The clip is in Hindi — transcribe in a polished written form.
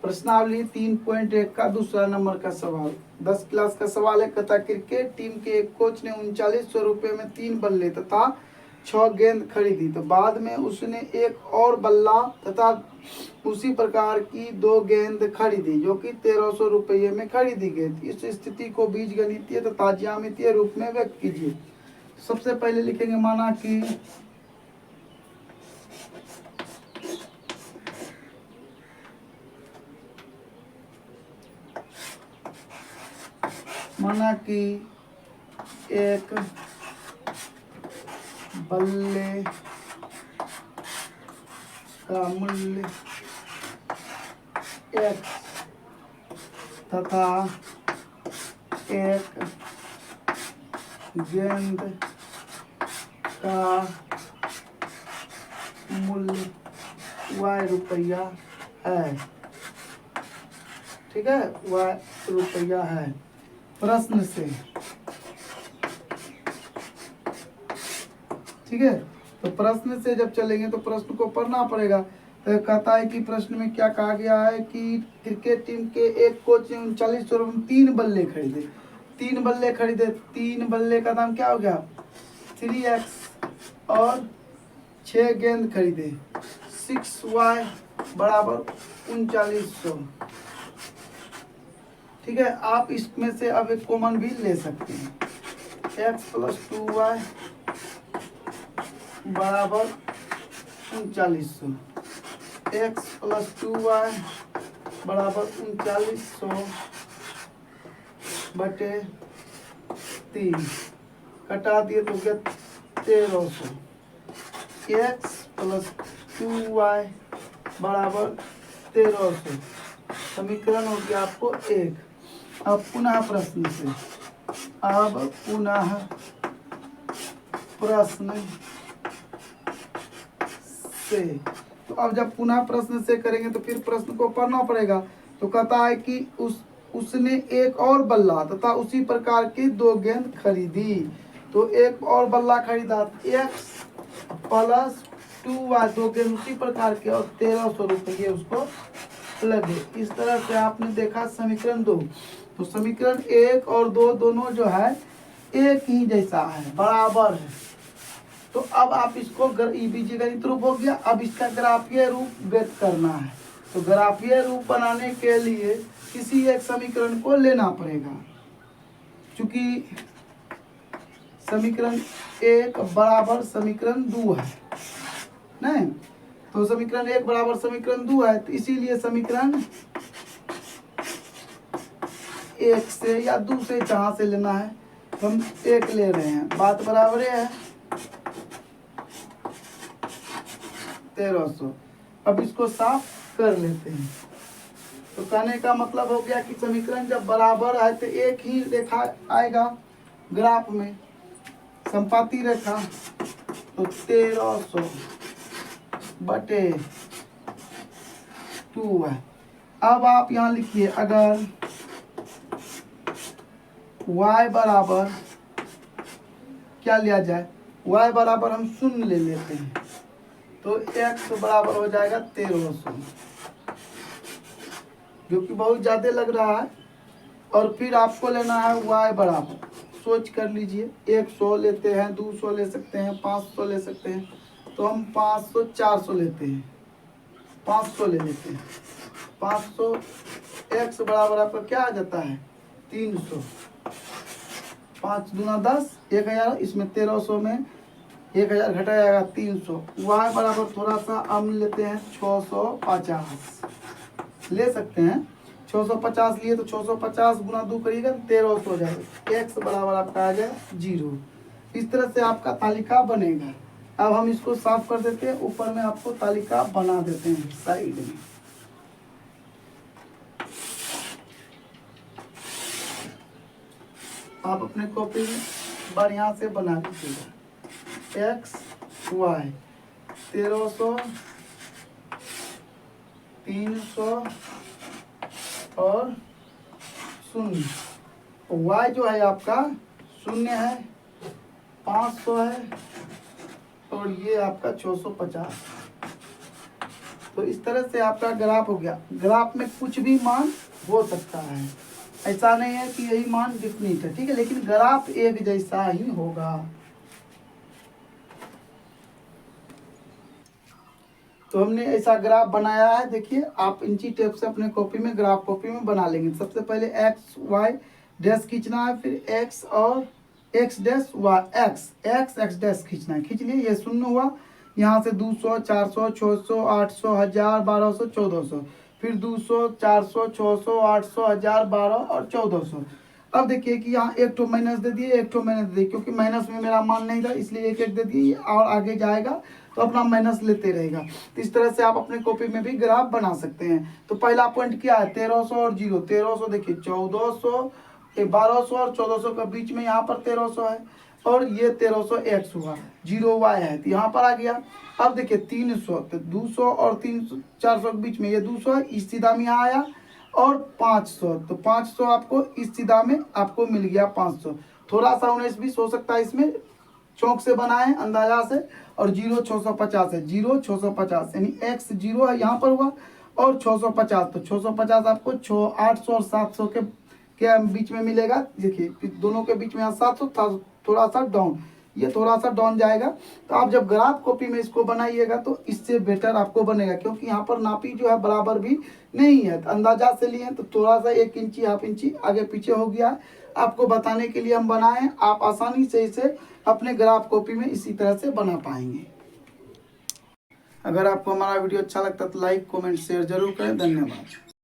प्रश्नावली 3.1 का दूसरा नंबर का सवाल 10 क्लास का सवाल है। कहता क्रिकेट टीम के एक कोच ने 3900 रुपये में 3 बल्ले तथा 6 गेंद खरीदी, तो बाद में उसने एक और बल्ला तथा उसी प्रकार की 2 गेंद खरीदी जो कि 1300 रुपये में खरीदी गई थी। इस स्थिति को बीजगणितीय तथा ज्यामितीय रूप में व्यक्त कीजिए। सबसे पहले लिखेंगे माना कि एक बल्ले का मूल्य x तथा एक गेंद का मूल्य y रुपया है। ठीक है, y रुपया है। प्रश्न से, ठीक है, तो प्रश्न से जब चलेंगे तो प्रश्न को पढ़ना पड़ेगा। तो कहता है कि प्रश्न में क्या कहा गया है कि क्रिकेट टीम के एक कोच ने 3900 रुपये में 3 बल्ले खरीदे। 3 बल्ले खरीदे, 3 बल्ले का दाम क्या हो गया 3x और 6 गेंद खरीदे 6y बराबर 3900। ठीक है, आप इसमें से अब एक कॉमन भी ले सकते हैं। x + 2y बराबर 3900, x + 2y बराबर 3900 बटे 3, कटा दिए तो क्या 1300। x + 2y बराबर 1300, समीकरण हो गया आपको 1। अब पुनः प्रश्न से, तो अब जब पुनः प्रश्न से करेंगे तो फिर प्रश्न को पढ़ना पड़ेगा। तो कहता है कि उसने एक और बल्ला तथा उसी प्रकार की 2 गेंद खरीदी। तो एक और बल्ला खरीदा x + 2y, 2 गेंद उसी प्रकार के और 1300 रुपये उसको लगे। इस तरह से आपने देखा समीकरण 2। तो समीकरण 1 और 2 दोनों जो है एक ही जैसा है, बराबर है। तो अब आप इसको बीजगणित रूप हो गया। अब इसका ग्राफीय रूप व्यक्त करना है। तो ग्राफीय रूप बनाने के लिए किसी एक समीकरण को लेना पड़ेगा। चूंकि समीकरण 1 बराबर समीकरण 2 है, नहीं, तो समीकरण 1 बराबर समीकरण 2 है, तो इसीलिए समीकरण 1 से या 2 से जहाँ से लेना है तो हम 1 ले रहे हैं। बात बराबर है 1300। अब इसको साफ कर लेते हैं। तो कहने का मतलब हो गया कि समीकरण जब बराबर है तो एक ही रेखा आएगा ग्राफ में, संपाती रेखा। तो 1300 बटे 2 है। अब आप यहाँ लिखिए, अगर y बराबर क्या लिया जाए, y बराबर हम 0 ले लेते हैं, तो x बराबर हो जाएगा 1300, जो कि बहुत ज़्यादा लग रहा है। और फिर आपको लेना है y बराबर, सोच कर लीजिए, 100 लेते हैं, 200 ले सकते हैं, 500 ले सकते हैं। तो हम 500 400 लेते हैं, 500 ले लेते हैं। 500 x बराबर आपका क्या आ जाता है 300। 5 दूना 10, 1000, इसमें 1300 में 1000 घटा जाएगा 300। y बराबर थोड़ा सा हम लेते हैं 650 ले सकते हैं। 650 लिए तो 650 गुना 2 करिएगा 1300 हो जाएगा। x बराबर आपका आ जाएगा 0। इस तरह से आपका तालिका बनेगा। अब हम इसको साफ कर देते हैं, ऊपर में आपको तालिका बना देते हैं साइड में। आप अपने कॉपी में बढ़िया से बना दीजिएगा। x y 1300, 300 और 0। y जो है आपका 0 है, 500 है और ये आपका 650। तो इस तरह से आपका ग्राफ हो गया। ग्राफ में कुछ भी मान हो सकता है, ऐसा नहीं है कि यही मान डिफिनिट है, ठीक है, लेकिन ग्राफ एक जैसा ही होगा। तो हमने ऐसा ग्राफ बनाया है, देखिए आप इंची टेप से अपने कॉपी में, ग्राफ कॉपी में बना लेंगे। सबसे पहले एक्स वाई डैश खींचना है, फिर एक्स और x dash y x dash खींचना है। खींच लिए, ये शून्य हुआ, यहाँ से 200 400 600 800 1000 1200 1400, फिर 200 400 600 800 1000 12 और 1400। अब देखिए कि यहाँ एक ठो माइनस दे दिए, एक ठो माइनस दे दिए, क्योंकि माइनस में मेरा मान नहीं था इसलिए एक एक दे दिए, और आगे जाएगा तो अपना माइनस लेते रहेगा। तो इस तरह से आप अपने कॉपी में भी ग्राफ बना सकते हैं। तो पहला पॉइंट क्या है, 1300 और 0, 1300 देखिए 1400 1200 और 1400 के बीच में यहाँ पर 1300 है, और ये 1300 एक्स हुआ, 0 वाई है तो यहाँ पर आ गया। अब देखिए 300, तो 200 और 300 400 के बीच में ये 200 है, इस सीधा में यहाँ आया, और 500, तो 500 आपको इस सीधा में आपको मिल गया 500। थोड़ा सा 19-20 हो सकता है, इसमें चौक से बना है अंदाजा से, और 0 650 है, 0 650 यानी x 0 है यहाँ पर हुआ, और 650, तो 650 आपको 800 और 700 के बीच में मिलेगा। देखिए दोनों के बीच में यहाँ 700 था, थोड़ा सा डाउन, ये थोड़ा सा डाउन जाएगा। तो आप जब ग्राफ कॉपी में इसको बनाइएगा तो इससे बेटर आपको बनेगा, क्योंकि यहाँ पर नापी जो है बराबर भी नहीं है, तो अंदाजा से लिए तो थोड़ा सा 1 इंची हाफ इंची आगे पीछे हो गया है। आपको बताने के लिए हम बनाए, आप आसानी से इसे अपने ग्राफ कॉपी में इसी तरह से बना पाएंगे। अगर आपको हमारा वीडियो अच्छा लगता है तो लाइक कमेंट शेयर जरूर करें। धन्यवाद।